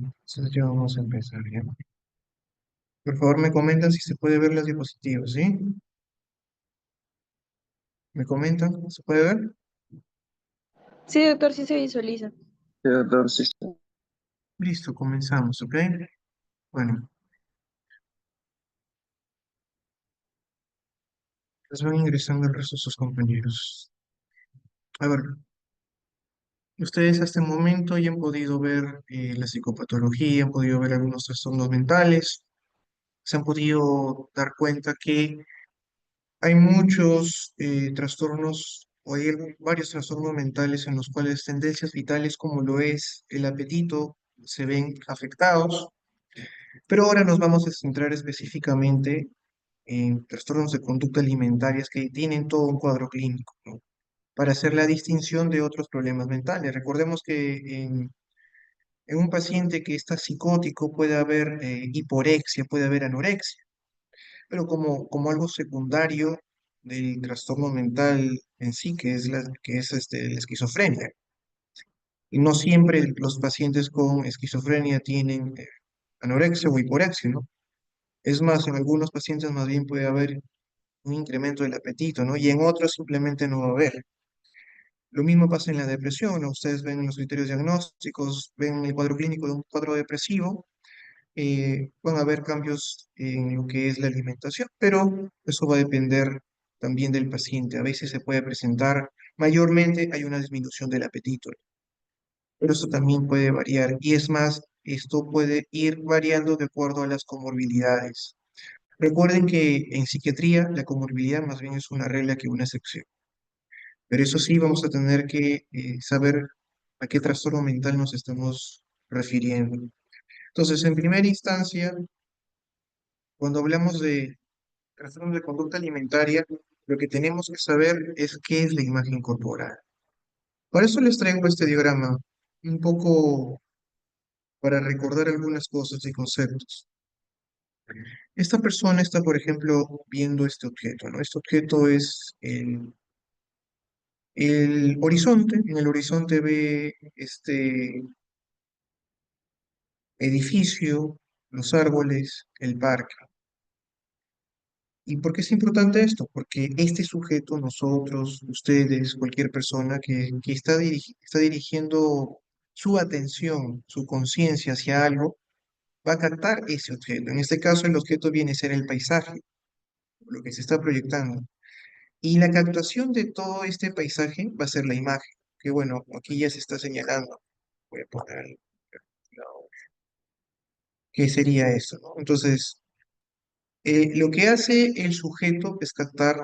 Entonces ya vamos a empezar, ¿ya? Por favor, me comentan si se puede ver las diapositivas, ¿sí? ¿Me comentan? ¿Se puede ver? Sí, doctor, sí se visualiza. Sí, doctor, sí, sí. Listo, comenzamos, ¿ok? Bueno, les van ingresando el resto de sus compañeros. A ver, ustedes hasta el momento ya han podido ver la psicopatología, han podido ver algunos trastornos mentales, se han podido dar cuenta que hay muchos trastornos o hay varios trastornos mentales en los cuales tendencias vitales como lo es el apetito se ven afectados, pero ahora nos vamos a centrar específicamente en trastornos de conducta alimentarias que tienen todo un cuadro clínico, ¿no? Para hacer la distinción de otros problemas mentales. Recordemos que en un paciente que está psicótico puede haber hiporexia, puede haber anorexia, pero como algo secundario del trastorno mental en sí, que es la esquizofrenia. Y no siempre los pacientes con esquizofrenia tienen anorexia o hiporexia, ¿no? Es más, en algunos pacientes más bien puede haber un incremento del apetito, ¿no? Y en otros simplemente no va a haber. Lo mismo pasa en la depresión, ¿no? Ustedes ven los criterios diagnósticos, ven el cuadro clínico de un cuadro depresivo, van a haber cambios en lo que es la alimentación, pero eso va a depender también del paciente. A veces se puede presentar, mayormente hay una disminución del apetito, pero eso también puede variar. Y es más, esto puede ir variando de acuerdo a las comorbilidades. Recuerden que en psiquiatría la comorbilidad más bien es una regla que una excepción. Pero eso sí, vamos a tener que saber a qué trastorno mental nos estamos refiriendo. Entonces, en primera instancia, cuando hablamos de trastornos de conducta alimentaria, lo que tenemos que saber es qué es la imagen corporal. Por eso les traigo este diagrama, un poco para recordar algunas cosas y conceptos. Esta persona está, por ejemplo, viendo este objeto, ¿no? Este objeto es el horizonte. En el horizonte ve este edificio, los árboles, el parque. ¿Y por qué es importante esto? Porque este sujeto, nosotros, ustedes, cualquier persona que está, está dirigiendo su atención, su conciencia hacia algo, va a captar ese objeto. En este caso, el objeto viene a ser el paisaje, lo que se está proyectando. Y la captación de todo este paisaje va a ser la imagen, que bueno, aquí ya se está señalando. Voy a poner, no, ¿qué sería eso, no? Entonces, lo que hace el sujeto es captar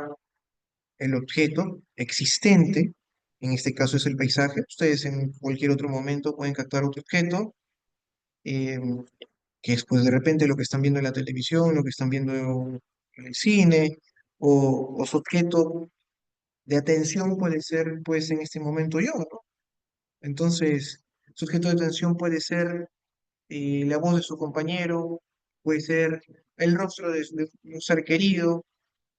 el objeto existente, en este caso es el paisaje. Ustedes en cualquier otro momento pueden captar otro objeto, eh, que es pues de repente lo que están viendo en la televisión, lo que están viendo en el cine, o su objeto de atención puede ser pues en este momento yo, ¿no? Entonces, su objeto de atención puede ser la voz de su compañero, puede ser el rostro de un ser querido,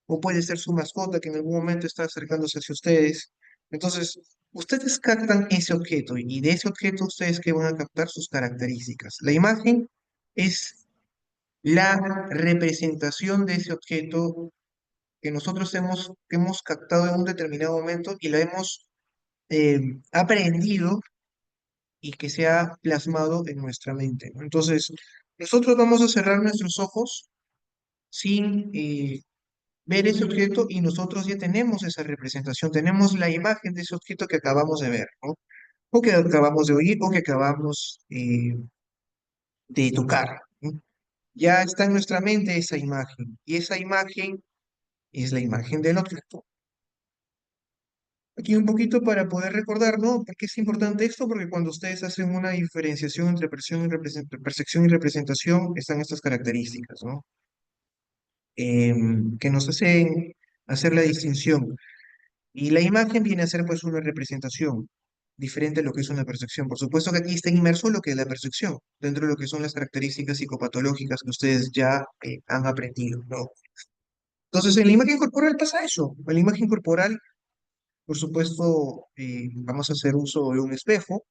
o puede ser su mascota que en algún momento está acercándose hacia ustedes. Entonces, ustedes captan ese objeto y de ese objeto ustedes que van a captar sus características. La imagen es la representación de ese objeto que nosotros hemos captado en un determinado momento y la hemos eh, aprendido y que se ha plasmado en nuestra mente, ¿no? Entonces, nosotros vamos a cerrar nuestros ojos sin ver ese objeto y nosotros ya tenemos esa representación, tenemos la imagen de ese objeto que acabamos de ver, ¿no? O que acabamos de oír o que acabamos de tocar, ¿no? Ya está en nuestra mente esa imagen y esa imagen es la imagen del objeto. Aquí un poquito para poder recordar, ¿no? ¿Por qué es importante esto? Porque cuando ustedes hacen una diferenciación entre percepción y representación, están estas características, ¿no? Que nos hacen hacer la distinción. Y la imagen viene a ser pues una representación diferente a lo que es una percepción. Por supuesto que aquí está inmerso lo que es la percepción, dentro de lo que son las características psicopatológicas que ustedes ya han aprendido, ¿no? Entonces, en la imagen corporal pasa eso. En la imagen corporal, por supuesto, vamos a hacer uso de un espejo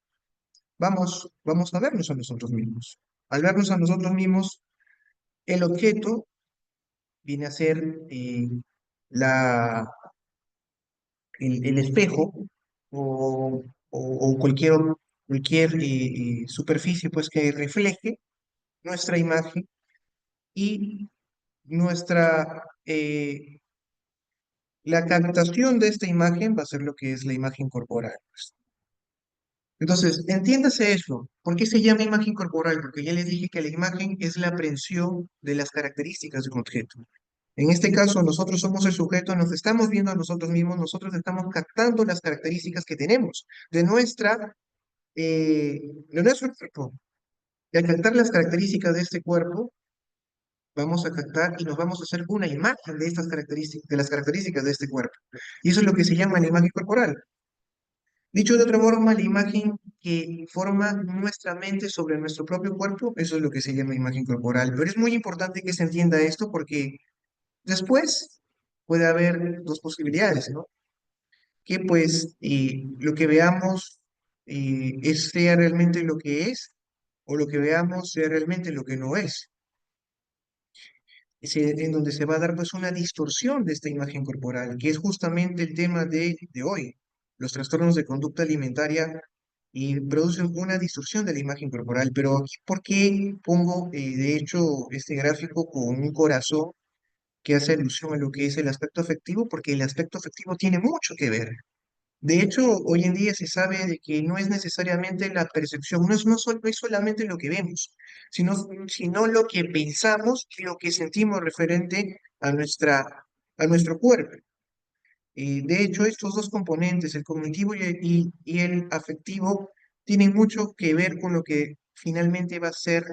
vamos a vernos a nosotros mismos. Al vernos a nosotros mismos, el objeto viene a ser la, el espejo o cualquier superficie pues, que refleje nuestra imagen y nuestra, la captación de esta imagen va a ser lo que es la imagen corporal, pues. Entonces, entiéndase eso. ¿Por qué se llama imagen corporal? Porque ya les dije que la imagen es la aprehensión de las características de un objeto. En este caso, nosotros somos el sujeto, nos estamos viendo a nosotros mismos, nosotros estamos captando las características que tenemos de nuestro cuerpo. Y al captar las características de este cuerpo, vamos a captar y nos vamos a hacer una imagen de estas características, de las características de este cuerpo. Y eso es lo que se llama la imagen corporal. Dicho de otra forma, la imagen que forma nuestra mente sobre nuestro propio cuerpo, eso es lo que se llama imagen corporal. Pero es muy importante que se entienda esto porque después puede haber dos posibilidades, ¿no? Que pues lo que veamos sea realmente lo que es o lo que veamos sea realmente lo que no es. En donde se va a dar pues una distorsión de esta imagen corporal, que es justamente el tema de hoy. Los trastornos de conducta alimentaria y producen una distorsión de la imagen corporal. Pero aquí, ¿por qué pongo de hecho este gráfico con un corazón que hace alusión a lo que es el aspecto afectivo? Porque el aspecto afectivo tiene mucho que ver. De hecho, hoy en día se sabe de que no es necesariamente la percepción, no es solamente lo que vemos, sino lo que pensamos y lo que sentimos referente a nuestro cuerpo. De hecho, estos dos componentes, el cognitivo y el afectivo, tienen mucho que ver con lo que finalmente va a ser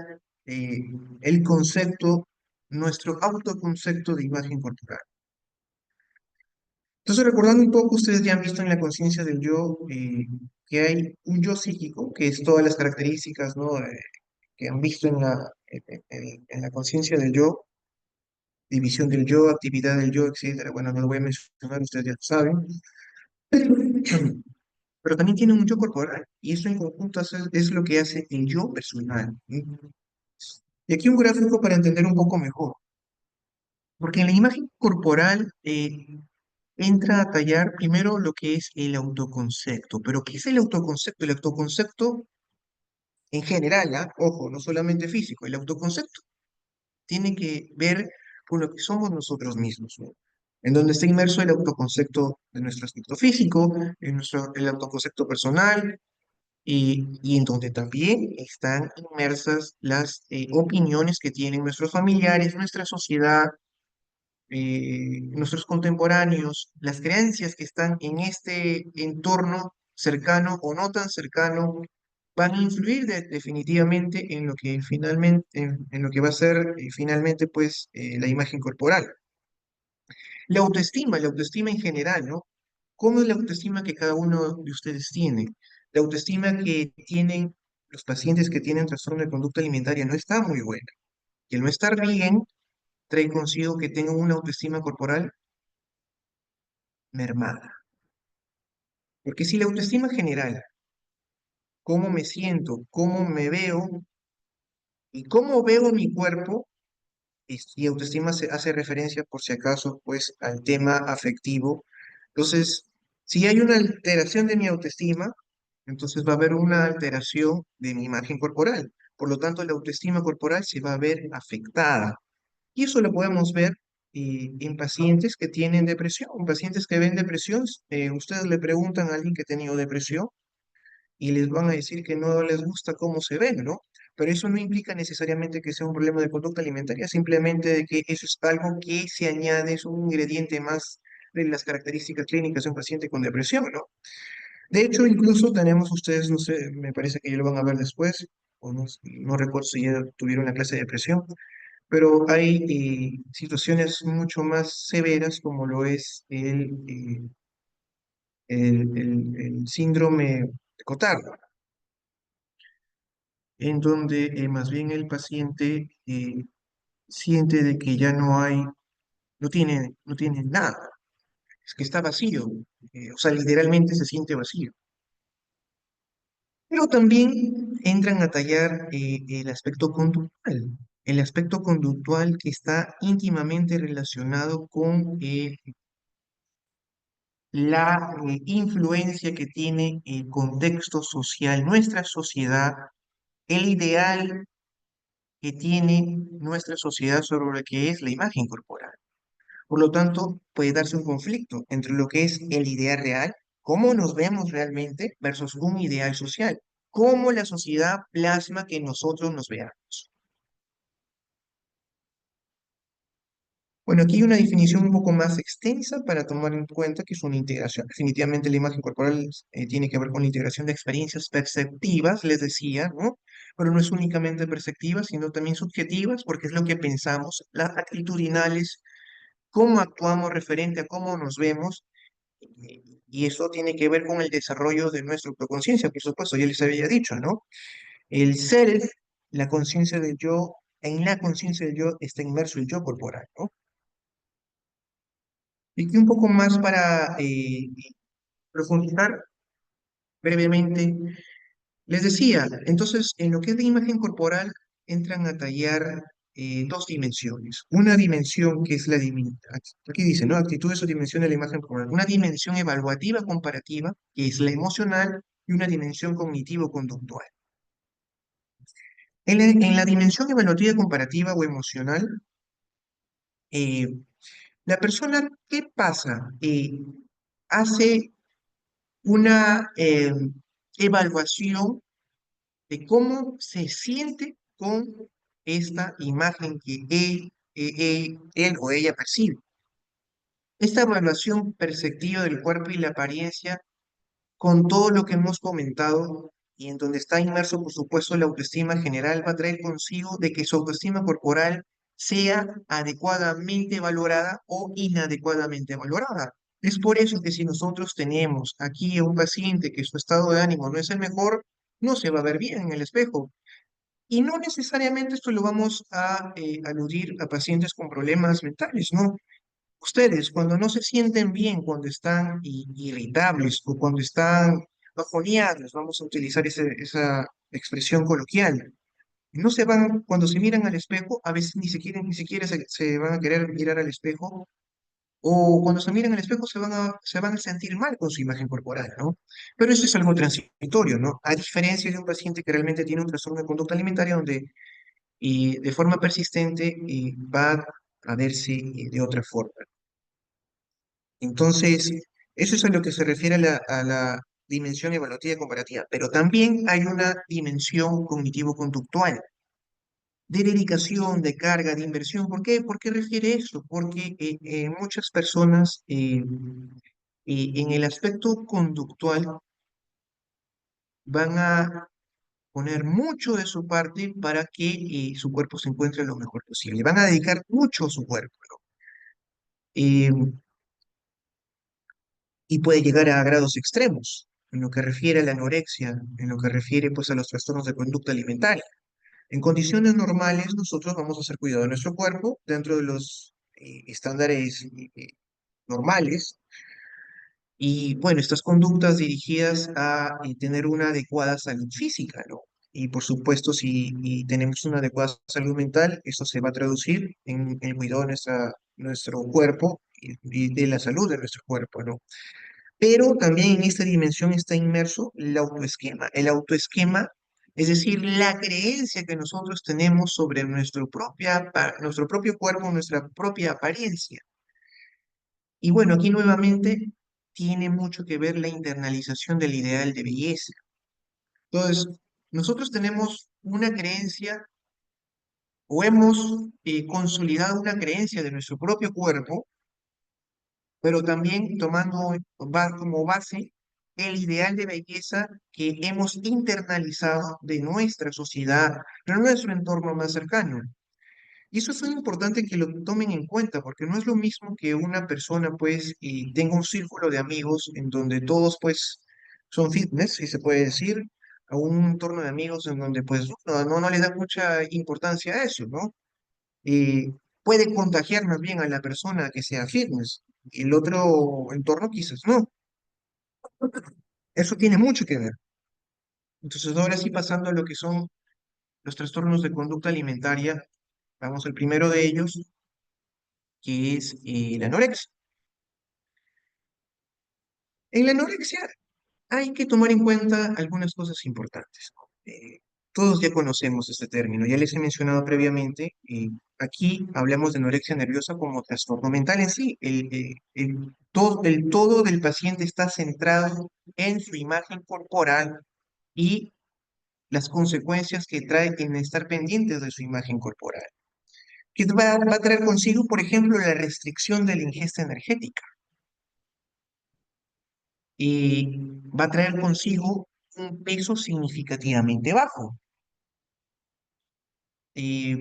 eh, el concepto, nuestro autoconcepto de imagen corporal. Entonces, recordando un poco, ustedes ya han visto en la conciencia del yo que hay un yo psíquico, que es todas las características, ¿no? Que han visto en la conciencia del yo, división del yo, actividad del yo, etcétera. Bueno, no lo voy a mencionar, ustedes ya lo saben. Pero también tiene un yo corporal, y eso en conjunto es lo que hace el yo personal. Y aquí un gráfico para entender un poco mejor, porque en la imagen corporal entra a tallar primero lo que es el autoconcepto. Pero ¿qué es el autoconcepto? El autoconcepto en general, ¿ah? Ojo, no solamente físico, el autoconcepto tiene que ver con lo que somos nosotros mismos, ¿no? En donde está inmerso el autoconcepto de nuestro aspecto físico, el autoconcepto personal, y en donde también están inmersas las opiniones que tienen nuestros familiares, nuestra sociedad, nuestros contemporáneos, las creencias que están en este entorno cercano o no tan cercano, van a influir definitivamente en lo que finalmente, en lo que va a ser finalmente pues la imagen corporal. La autoestima en general, ¿no? ¿Cómo es la autoestima que cada uno de ustedes tiene? La autoestima que tienen los pacientes que tienen trastorno de conducta alimentaria no está muy buena. Y el no estar bien trae consigo que tengan una autoestima corporal mermada. Porque si la autoestima general, cómo me siento, cómo me veo y cómo veo mi cuerpo, y autoestima se hace referencia, por si acaso, pues al tema afectivo. Entonces, si hay una alteración de mi autoestima, entonces va a haber una alteración de mi imagen corporal. Por lo tanto, la autoestima corporal se va a ver afectada. Y eso lo podemos ver en pacientes que tienen depresión, pacientes que ven depresión. Ustedes le preguntan a alguien que ha tenido depresión y les van a decir que no les gusta cómo se ven, ¿no? Pero eso no implica necesariamente que sea un problema de conducta alimentaria, simplemente de que eso es algo que se añade, es un ingrediente más de las características clínicas de un paciente con depresión, ¿no? De hecho, incluso tenemos ustedes, no sé, me parece que ya lo van a ver después, o no, no recuerdo si ya tuvieron una clase de depresión, pero hay situaciones mucho más severas como lo es el síndrome de Cotard, en donde más bien el paciente siente de que ya no hay, no tiene nada, es que está vacío, o sea, literalmente se siente vacío. Pero también entran a tallar el aspecto conductual que está íntimamente relacionado con la influencia que tiene el contexto social, nuestra sociedad, el ideal que tiene nuestra sociedad sobre lo que es la imagen corporal. Por lo tanto, puede darse un conflicto entre lo que es el ideal real, cómo nos vemos realmente, versus un ideal social, cómo la sociedad plasma que nosotros nos veamos. Bueno, aquí hay una definición un poco más extensa para tomar en cuenta que es una integración. Definitivamente la imagen corporal tiene que ver con la integración de experiencias perceptivas, les decía, ¿no? Pero no es únicamente perceptivas, sino también subjetivas, porque es lo que pensamos, las actitudinales, cómo actuamos referente a cómo nos vemos, y eso tiene que ver con el desarrollo de nuestra autoconciencia, por supuesto, ya les había dicho, ¿no? El self, la conciencia del yo, en la conciencia del yo está inmerso el yo corporal, ¿no? Y aquí un poco más para profundizar brevemente, les decía, entonces, en lo que es de imagen corporal, entran a tallar dos dimensiones. Una dimensión que es aquí dice, ¿no? Actitudes o dimensión de la imagen corporal. Una dimensión evaluativa comparativa, que es la emocional, y una dimensión cognitivo-conductual. En la dimensión evaluativa comparativa o emocional, eh, la persona, ¿qué pasa? Hace una evaluación de cómo se siente con esta imagen que él o ella percibe. Esta evaluación perceptiva del cuerpo y la apariencia, con todo lo que hemos comentado, y en donde está inmerso, por supuesto, la autoestima general, va a traer consigo de que su autoestima corporal sea adecuadamente valorada o inadecuadamente valorada. Es por eso que si nosotros tenemos aquí a un paciente que su estado de ánimo no es el mejor, no se va a ver bien en el espejo. Y no necesariamente esto lo vamos a aludir a pacientes con problemas mentales, ¿no? Ustedes, cuando no se sienten bien, cuando están irritables o cuando están bajoneados, vamos a utilizar esa expresión coloquial, no se van, cuando se miran al espejo, a veces ni siquiera se van a querer mirar al espejo, o cuando se miran al espejo se van a sentir mal con su imagen corporal, ¿no? Pero eso es algo transitorio, ¿no? A diferencia de un paciente que realmente tiene un trastorno de conducta alimentaria donde de forma persistente va a verse de otra forma. Entonces, eso es a lo que se refiere a la dimensión evaluativa y comparativa, pero también hay una dimensión cognitivo-conductual, de dedicación, de carga, de inversión. ¿Por qué? ¿Por qué refiere eso? Porque muchas personas en el aspecto conductual van a poner mucho de su parte para que su cuerpo se encuentre lo mejor posible. Van a dedicar mucho a su cuerpo, ¿no? Eh, y puede llegar a grados extremos en lo que refiere a la anorexia, en lo que refiere pues a los trastornos de conducta alimentaria. En condiciones normales nosotros vamos a hacer cuidado de nuestro cuerpo dentro de los estándares normales y bueno, estas conductas dirigidas a tener una adecuada salud física, ¿no? Y por supuesto, si tenemos una adecuada salud mental, eso se va a traducir en el cuidado de nuestro cuerpo y de la salud de nuestro cuerpo, ¿no? Pero también en esta dimensión está inmerso el autoesquema. El autoesquema, es decir, la creencia que nosotros tenemos sobre nuestro propio cuerpo, nuestra propia apariencia. Y bueno, aquí nuevamente tiene mucho que ver la internalización del ideal de belleza. Entonces, nosotros tenemos una creencia o hemos consolidado una creencia de nuestro propio cuerpo, pero también tomando como base el ideal de belleza que hemos internalizado de nuestra sociedad, de nuestro entorno más cercano. Y eso es muy importante que lo tomen en cuenta, porque no es lo mismo que una persona, pues, tenga un círculo de amigos en donde todos, pues, son fitness, si se puede decir, a un entorno de amigos en donde, pues, no le da mucha importancia a eso, ¿no? eh, Puede contagiar más bien a la persona que sea fitness. El otro entorno quizás no. Eso tiene mucho que ver. Entonces, ahora sí pasando a lo que son los trastornos de conducta alimentaria, vamos al primero de ellos, que es la anorexia. En la anorexia hay que tomar en cuenta algunas cosas importantes, ¿no? Todos ya conocemos este término, ya les he mencionado previamente. Aquí hablamos de anorexia nerviosa como trastorno mental en sí. El todo del paciente está centrado en su imagen corporal y las consecuencias que trae en estar pendientes de su imagen corporal. Que va a traer consigo, por ejemplo, la restricción de la ingesta energética. Va a traer consigo un peso significativamente bajo. Eh,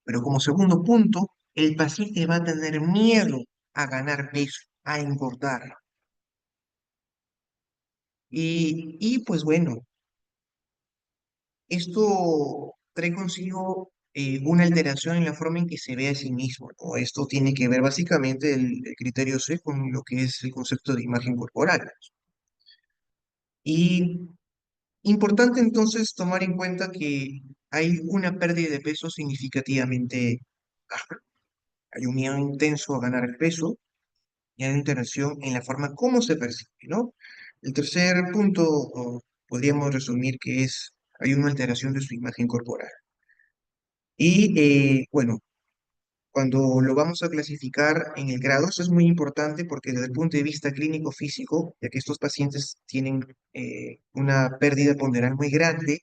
pero como segundo punto, el paciente va a tener miedo a ganar peso, a engordar. Pues bueno, esto trae consigo una alteración en la forma en que se ve a sí mismo, ¿no? Esto tiene que ver básicamente el criterio C con lo que es el concepto de imagen corporal. Y importante entonces tomar en cuenta que hay una pérdida de peso significativamente baja. Hay un miedo intenso a ganar el peso y hay una interacción en la forma como se percibe, ¿no? El tercer punto podríamos resumir que es, hay una alteración de su imagen corporal. Bueno, cuando lo vamos a clasificar en el grado, eso es muy importante porque desde el punto de vista clínico físico, ya que estos pacientes tienen una pérdida ponderal muy grande,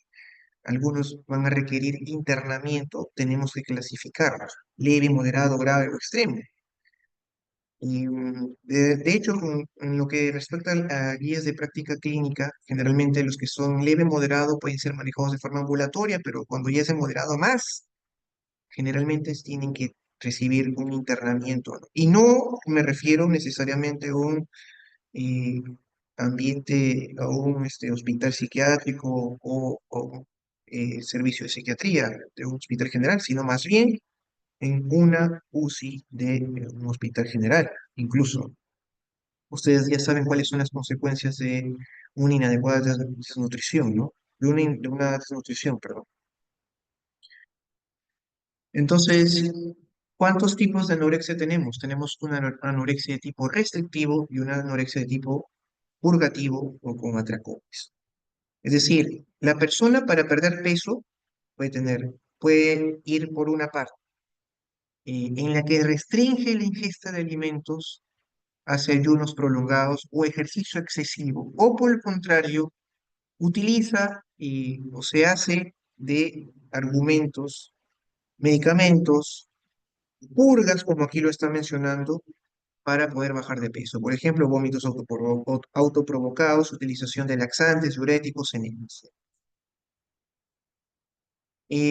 algunos van a requerir internamiento, tenemos que clasificarlos, leve, moderado, grave o extremo. De hecho, en lo que respecta a guías de práctica clínica, generalmente los que son leve, moderado pueden ser manejados de forma ambulatoria, pero cuando ya es de moderado más, generalmente tienen que recibir un internamiento, ¿no? Y no me refiero necesariamente a un eh, ambiente, a un hospital psiquiátrico o servicio de psiquiatría de un hospital general, sino más bien en una UCI de un hospital general. Incluso ustedes ya saben cuáles son las consecuencias de una inadecuada desnutrición, ¿no? De una desnutrición, perdón. Entonces, ¿cuántos tipos de anorexia tenemos? Tenemos una anorexia de tipo restrictivo y una anorexia de tipo purgativo o con atracones. Es decir, la persona para perder peso puede ir por una parte en la que restringe la ingesta de alimentos, hace ayunos prolongados o ejercicio excesivo, o por el contrario, utiliza o se hace de argumentos, medicamentos, purgas, como aquí lo está mencionando, para poder bajar de peso. Por ejemplo, vómitos autoprovocados, utilización de laxantes, diuréticos, enemigas.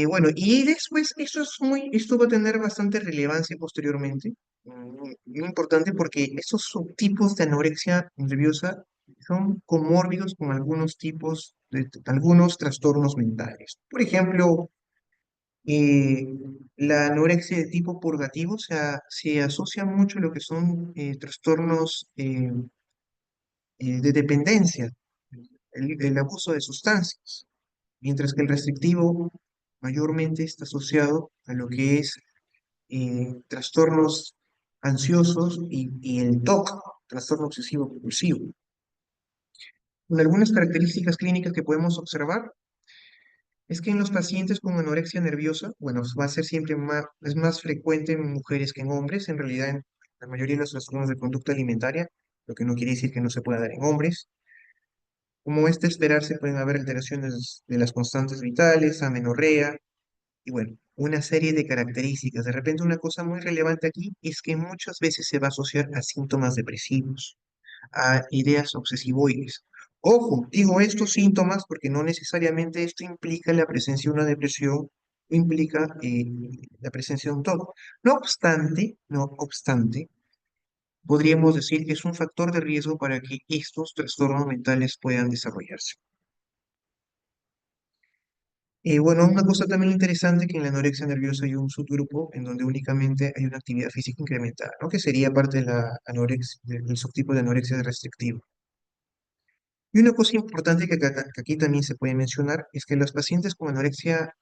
Bueno, y después esto va a tener bastante relevancia posteriormente, muy importante porque estos subtipos de anorexia nerviosa son comórbidos con algunos tipos de algunos trastornos mentales. Por ejemplo, eh, la anorexia de tipo purgativo se asocia mucho a lo que son trastornos de dependencia, el abuso de sustancias, mientras que el restrictivo mayormente está asociado a lo que es trastornos ansiosos y el TOC, trastorno obsesivo compulsivo. Con algunas características clínicas que podemos observar es que en los pacientes con anorexia nerviosa, bueno, va a ser siempre más, es más frecuente en mujeres que en hombres, en realidad en la mayoría de los trastornos de conducta alimentaria, lo que no quiere decir que no se pueda dar en hombres. Como es de esperarse, pueden haber alteraciones de las constantes vitales, amenorrea, y bueno, una serie de características. De repente, una cosa muy relevante aquí es que muchas veces se va a asociar a síntomas depresivos, a ideas obsesivoides. Ojo, digo estos síntomas porque no necesariamente esto implica la presencia de una depresión, implica la presencia de un TOC. No obstante, podríamos decir que es un factor de riesgo para que estos trastornos mentales puedan desarrollarse. Bueno, una cosa también interesante que en la anorexia nerviosa hay un subgrupo en donde únicamente hay una actividad física incrementada, ¿no? Que sería parte de la anorexia, del subtipo de anorexia restrictiva. Y una cosa importante que aquí también se puede mencionar es que los pacientes con anorexia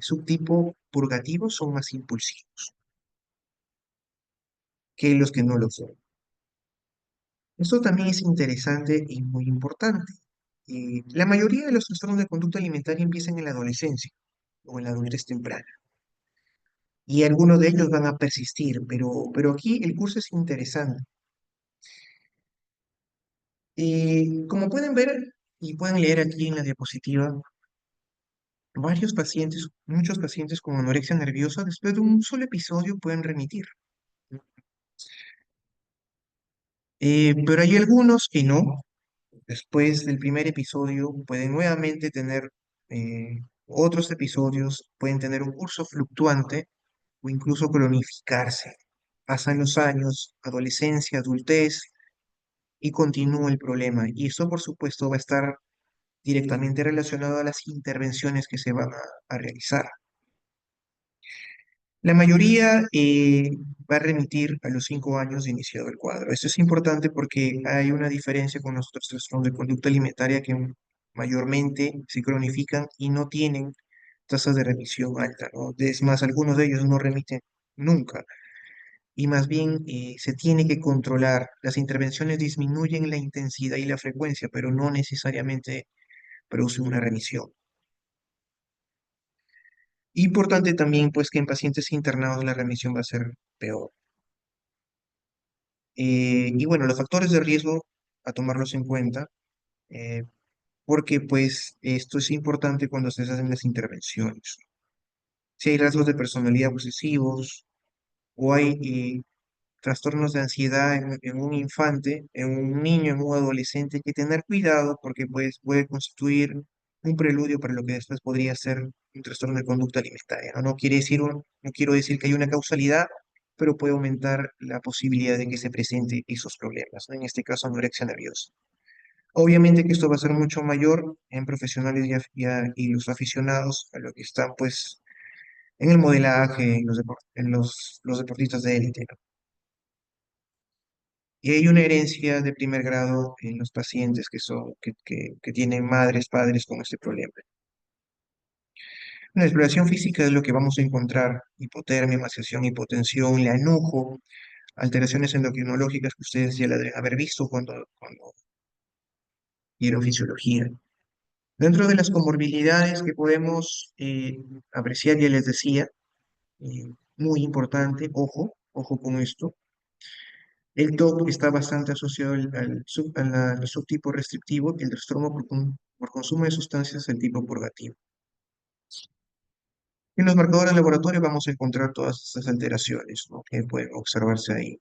subtipo purgativo son más impulsivos que los que no lo son. Esto también es interesante y muy importante. La mayoría de los trastornos de conducta alimentaria empiezan en la adolescencia o en la adultez temprana, y algunos de ellos van a persistir, pero aquí el curso es interesante. Como pueden ver y pueden leer aquí en la diapositiva, muchos pacientes con anorexia nerviosa, después de un solo episodio pueden remitir. Pero hay algunos que no. Después del primer episodio pueden nuevamente tener otros episodios, pueden tener un curso fluctuante o incluso cronificarse. Pasan los años, adolescencia, adultez, y continúa el problema. Y eso, por supuesto, va a estar directamente relacionado a las intervenciones que se van a realizar. La mayoría va a remitir a los 5 años de iniciado el cuadro. Esto es importante porque hay una diferencia con los otros trastornos de conducta alimentaria que mayormente se cronifican y no tienen tasas de remisión alta, ¿no? Es más, algunos de ellos no remiten nunca y más bien se tiene que controlar. Las intervenciones disminuyen la intensidad y la frecuencia, pero no necesariamente producen una remisión. Importante también, pues, que en pacientes internados la remisión va a ser peor. Y bueno, los factores de riesgo a tomarlos en cuenta, eh, porque pues esto es importante cuando se hacen las intervenciones. Si hay rasgos de personalidad obsesivos o hay trastornos de ansiedad en un infante, en un niño, en un adolescente, hay que tener cuidado porque pues puede constituir un preludio para lo que después podría ser un trastorno de conducta alimentaria, ¿no? No quiero decir que hay una causalidad, pero puede aumentar la posibilidad de que se presente esos problemas, ¿no? En este caso, anorexia nerviosa. Obviamente que esto va a ser mucho mayor en profesionales y los aficionados a lo que están pues en el modelaje, en los deportistas de élite, ¿no? Y hay una herencia de primer grado en los pacientes que tienen madres, padres con este problema. Una exploración física es lo que vamos a encontrar: hipotermia, emaciación, hipotensión, lanujo, alteraciones endocrinológicas que ustedes ya la deben haber visto cuando vieron fisiología. Dentro de las comorbilidades que podemos apreciar, ya les decía, muy importante, ojo con esto, el TOC está bastante asociado al subtipo restrictivo y el trastorno por consumo de sustancias del tipo purgativo. En los marcadores de laboratorio vamos a encontrar todas estas alteraciones, ¿no?, que pueden observarse ahí: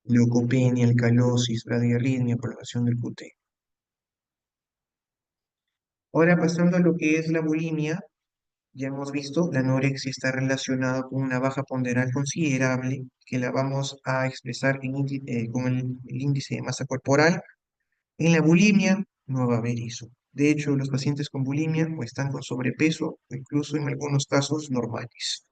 leucopenia, alcalosis, bradiarritmia, prolongación del QT. Ahora, pasando a lo que es la bulimia, ya hemos visto, la anorexia está relacionada con una baja ponderal considerable, que la vamos a expresar con el índice de masa corporal. En la bulimia no va a haber eso. De hecho, los pacientes con bulimia o están con sobrepeso, o incluso en algunos casos normales.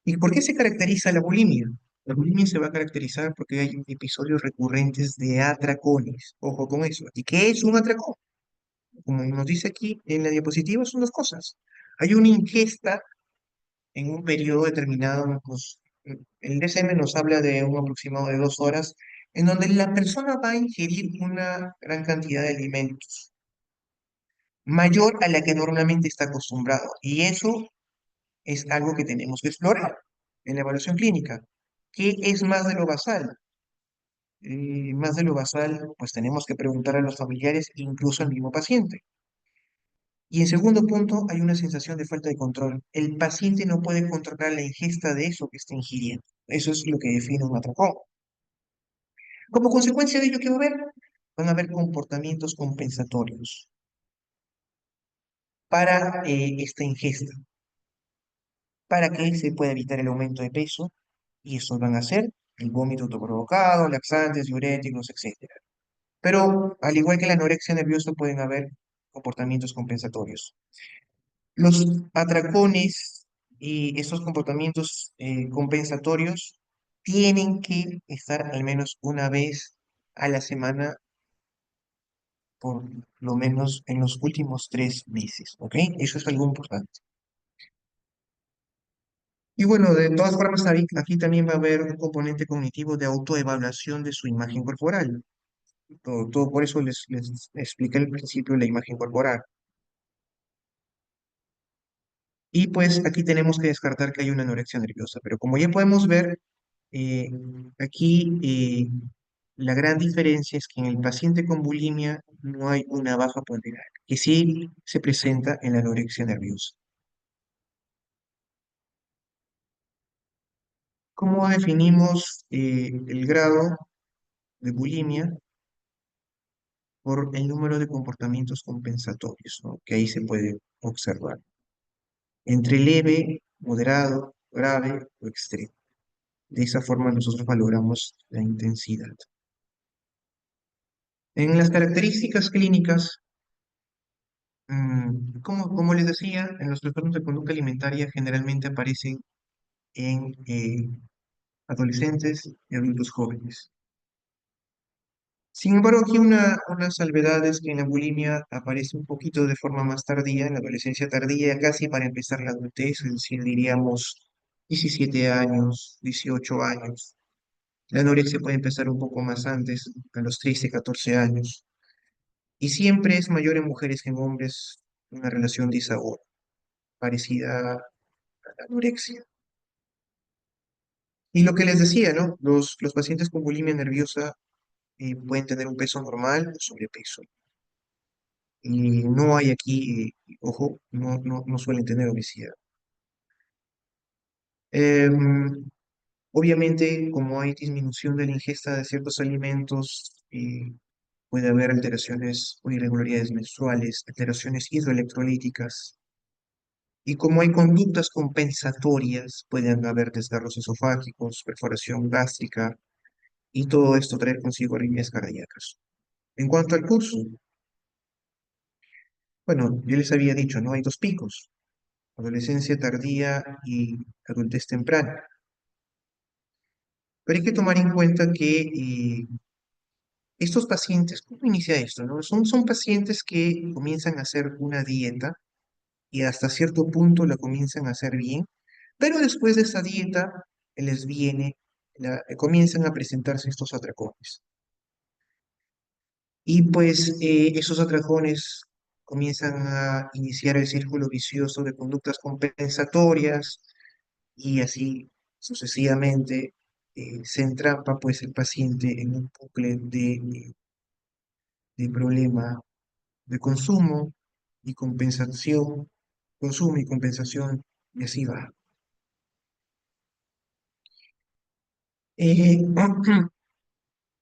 ¿Y por qué se caracteriza la bulimia? La bulimia se va a caracterizar porque hay episodios recurrentes de atracones. Ojo con eso. ¿Y qué es un atracón? Como nos dice aquí en la diapositiva, son dos cosas. Hay una ingesta en un periodo determinado, pues, el DSM nos habla de un aproximado de 2 horas, en donde la persona va a ingerir una gran cantidad de alimentos, mayor a la que normalmente está acostumbrado. Y eso es algo que tenemos que explorar en la evaluación clínica. ¿Qué es más de lo basal? Más de lo basal, pues tenemos que preguntar a los familiares, incluso al mismo paciente. Y en segundo punto, hay una sensación de falta de control. El paciente no puede controlar la ingesta de eso que está ingiriendo. Eso es lo que define un atracón. Como consecuencia de ello, ¿qué va a haber? Van a haber comportamientos compensatorios para esta ingesta, para que se pueda evitar el aumento de peso, y estos van a ser el vómito autoprovocado, laxantes, diuréticos, etcétera. Pero, al igual que la anorexia nerviosa, pueden haber comportamientos compensatorios. Los atracones y estos comportamientos compensatorios tienen que estar al menos una vez a la semana por lo menos en los últimos 3 meses, ¿ok? Eso es algo importante. Y bueno, de todas formas, aquí también va a haber un componente cognitivo de autoevaluación de su imagen corporal. Todo por eso les expliqué al principio la imagen corporal. Y pues aquí tenemos que descartar que hay una anorexia nerviosa, pero como ya podemos ver, eh, aquí la gran diferencia es que en el paciente con bulimia no hay una baja ponderal, que sí se presenta en la anorexia nerviosa. ¿Cómo definimos el grado de bulimia? Por el número de comportamientos compensatorios, ¿no? Que ahí se puede observar. Entre leve, moderado, grave o extremo. De esa forma nosotros valoramos la intensidad. En las características clínicas, como les decía, en los trastornos de conducta alimentaria generalmente aparecen en adolescentes y adultos jóvenes. Sin embargo, aquí una salvedad es que en la bulimia aparece un poquito de forma más tardía, en la adolescencia tardía, casi para empezar la adultez, es decir, diríamos 17 años, 18 años. La anorexia puede empezar un poco más antes, a los 13, 14 años. Y siempre es mayor en mujeres que en hombres, una relación de sabor parecida a la anorexia. Y lo que les decía, ¿no? Los pacientes con bulimia nerviosa pueden tener un peso normal o sobrepeso. Y no hay aquí, ojo, no suelen tener obesidad. Em, Obviamente, como hay disminución de la ingesta de ciertos alimentos, puede haber alteraciones o irregularidades menstruales, alteraciones hidroelectrolíticas. Y como hay conductas compensatorias, pueden haber desgarros esofágicos, perforación gástrica, y todo esto trae consigo arritmias cardíacas. En cuanto al curso, bueno, yo les había dicho, ¿no? Hay dos picos, adolescencia tardía y adultez temprana. Pero hay que tomar en cuenta que estos pacientes, ¿cómo inicia esto, no? Son pacientes que comienzan a hacer una dieta y hasta cierto punto la comienzan a hacer bien, pero después de esa dieta les viene, comienzan a presentarse estos atracones. Y pues esos atracones comienzan a iniciar el círculo vicioso de conductas compensatorias y así sucesivamente se entrampa pues el paciente en un bucle de problema de consumo y compensación, y así va. Eh,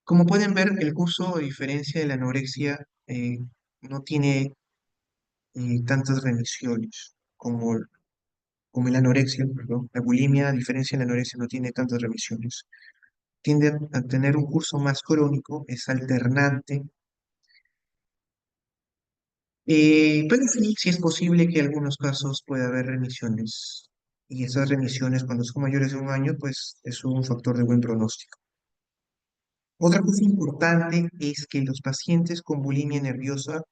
como pueden ver, el curso, a diferencia de la anorexia, no tiene tantas remisiones como la anorexia, perdón. La bulimia, a diferencia de la anorexia, no tiene tantas remisiones. Tiende a tener un curso más crónico, es alternante. Pero sí, sí es posible que en algunos casos pueda haber remisiones. Y esas remisiones, cuando son mayores de un año, pues es un factor de buen pronóstico. Otra cosa importante es que los pacientes con bulimia nerviosa,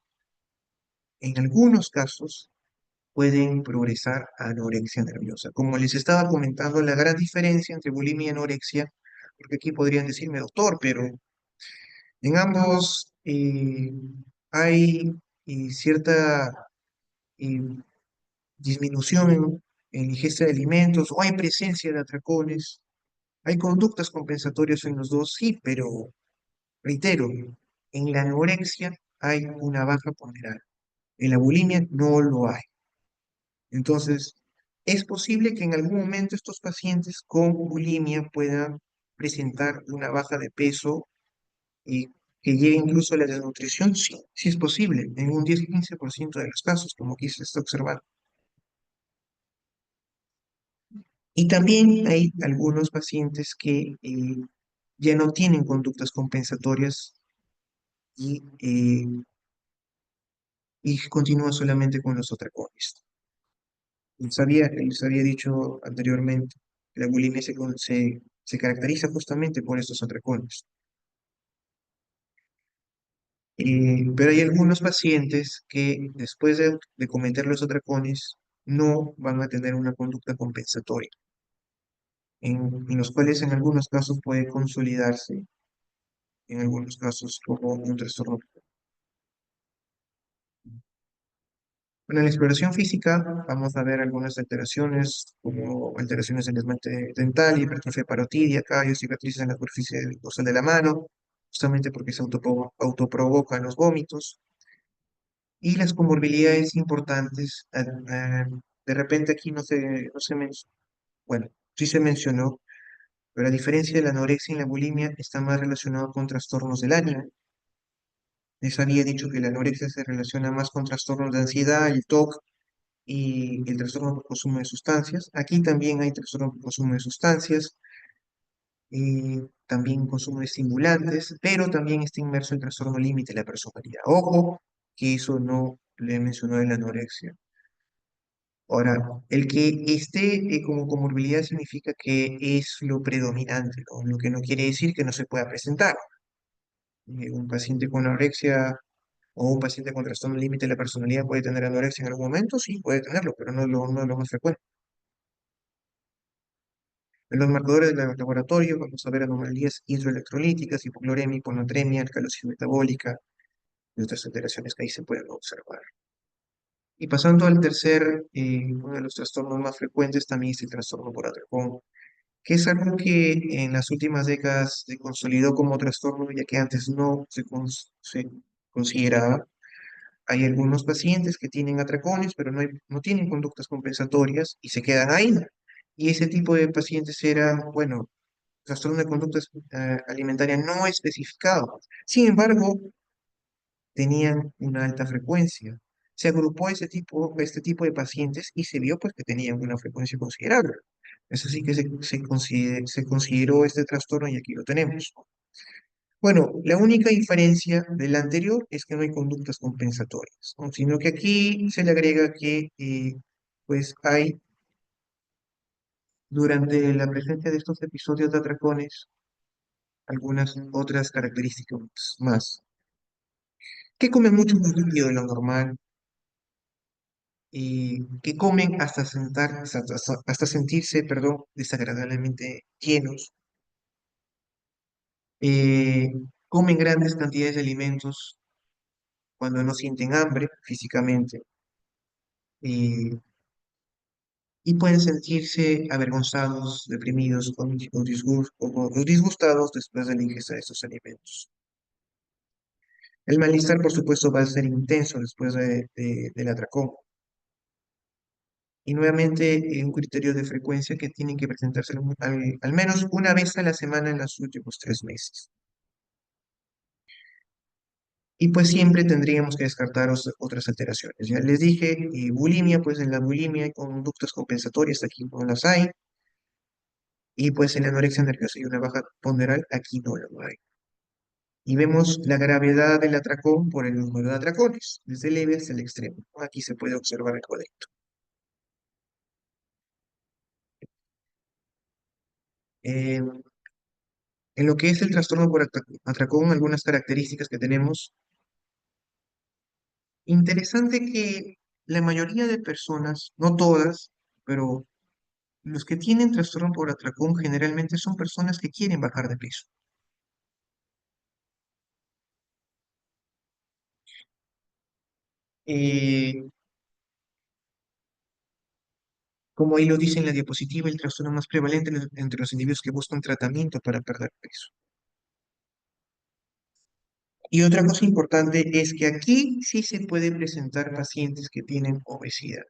en algunos casos, pueden progresar a anorexia nerviosa. Como les estaba comentando, la gran diferencia entre bulimia y anorexia, porque aquí podrían decirme, doctor, pero en ambos hay cierta eh, disminución en la ingesta de alimentos o hay presencia de atracones, hay conductas compensatorias en los dos, sí, pero reitero, en la anorexia hay una baja ponderal, en la bulimia no lo hay. Entonces, es posible que en algún momento estos pacientes con bulimia puedan presentar una baja de peso y que llegue incluso a la desnutrición, sí, sí es posible, en un 10-15% de los casos, como aquí se está observando. Y también hay algunos pacientes que ya no tienen conductas compensatorias y continúan solamente con los atracones. Les había dicho anteriormente que la bulimia se caracteriza justamente por estos atracones. Pero hay algunos pacientes que después de cometer los atracones no van a tener una conducta compensatoria, en los cuales en algunos casos puede consolidarse, en algunos casos como un trastorno. Bueno, en la exploración física vamos a ver algunas alteraciones, como alteraciones en el esmalte dental, hipertrofia parotídea, callos, cicatrices en la superficie dorsal de la mano, justamente porque se autoprovocan los vómitos. Y las comorbilidades importantes, de repente aquí no se mencionó, bueno, sí se mencionó, pero a diferencia de la anorexia y la bulimia, está más relacionado con trastornos del ánimo. Les había dicho que la anorexia se relaciona más con trastornos de ansiedad, el TOC y el trastorno por consumo de sustancias. Aquí también hay trastorno por consumo de sustancias, también consumo de estimulantes, pero también está inmerso el trastorno límite de la personalidad. Ojo, que eso no le mencionó en la anorexia. Ahora, el que esté como comorbilidad significa que es lo predominante, ¿no? Lo que no quiere decir que no se pueda presentar. Un paciente con anorexia o un paciente con trastorno límite de la personalidad puede tener anorexia en algún momento, sí, puede tenerlo, pero no es lo más frecuente. En los marcadores del laboratorio vamos a ver anomalías hidroelectrolíticas, hipocloremia, hiponatremia, alcalosis metabólica y otras alteraciones que ahí se pueden observar. Y pasando al tercer, uno de los trastornos más frecuentes también es el trastorno por atracón, que es algo que en las últimas décadas se consolidó como trastorno, ya que antes no se consideraba. Hay algunos pacientes que tienen atracones, pero no tienen conductas compensatorias y se quedan ahí. Y ese tipo de pacientes era, bueno, trastorno de conducta alimentaria no especificado. Sin embargo, tenían una alta frecuencia. Se agrupó este tipo de pacientes y se vio pues que tenían una frecuencia considerable. Es así que se consideró este trastorno y aquí lo tenemos. Bueno, la única diferencia del anterior es que no hay conductas compensatorias, ¿no? Sino que aquí se le agrega que pues hay, durante la presencia de estos episodios de atracones, algunas otras características más, que comen mucho más líquido de lo normal, que comen hasta sentirse, perdón, desagradablemente llenos, eh, comen grandes cantidades de alimentos cuando no sienten hambre físicamente, eh, y pueden sentirse avergonzados, deprimidos o disgustados después de la ingesta de estos alimentos. El malestar, por supuesto, va a ser intenso después del atracón. Y nuevamente, un criterio de frecuencia que tienen que presentarse al menos una vez a la semana en los últimos 3 meses. Y pues siempre tendríamos que descartar otras alteraciones. Ya les dije, bulimia, pues en la bulimia hay conductas compensatorias, aquí no las hay. Y pues en la anorexia nerviosa y una baja ponderal, aquí no lo hay. Y vemos la gravedad del atracón por el número de atracones, desde leve hasta el extremo. Aquí se puede observar el cuadrito. Eh, en lo que es el trastorno por atracón, algunas características que tenemos. Interesante que la mayoría de personas, no todas, pero los que tienen trastorno por atracón generalmente son personas que quieren bajar de peso. Eh, Como ahí lo dice en la diapositiva, el trastorno más prevalente entre los individuos que buscan tratamiento para perder peso. Y otra cosa importante es que aquí sí se puede presentar pacientes que tienen obesidad.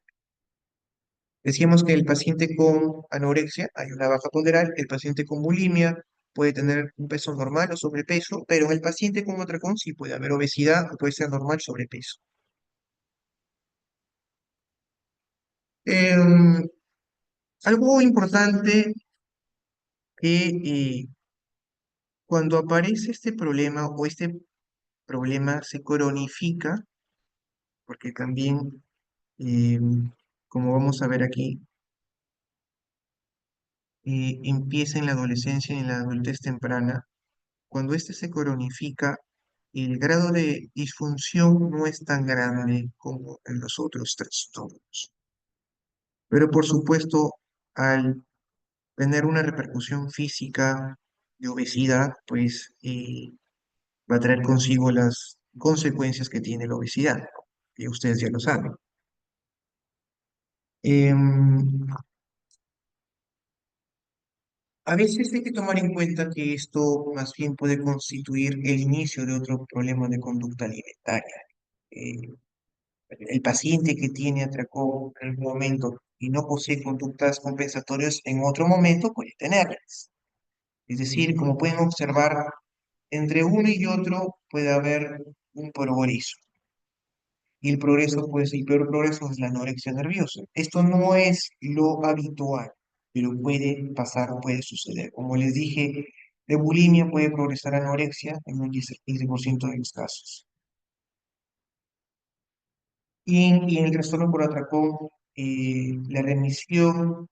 Decíamos que el paciente con anorexia hay una baja ponderal, el paciente con bulimia puede tener un peso normal o sobrepeso, pero en el paciente con atracón sí puede haber obesidad o puede ser normal sobrepeso. Em, Algo importante que cuando aparece este problema o este problema se cronifica, porque también, como vamos a ver aquí, empieza en la adolescencia y en la adultez temprana. Cuando este se cronifica, el grado de disfunción no es tan grande como en los otros trastornos. Pero por supuesto, al tener una repercusión física de obesidad, pues va a traer consigo las consecuencias que tiene la obesidad, y ustedes ya lo saben. Em, a veces hay que tomar en cuenta que esto más bien puede constituir el inicio de otro problema de conducta alimentaria. Eh, el paciente que tiene atracón en un momento y no posee conductas compensatorias en otro momento puede tenerlas. Es decir, como pueden observar, entre uno y otro puede haber un progreso. Y el progreso, pues el peor progreso es la anorexia nerviosa. Esto no es lo habitual, pero puede pasar, puede suceder. Como les dije, de bulimia puede progresar a anorexia en un 15% de los casos. Y en el trastorno por atracón, la remisión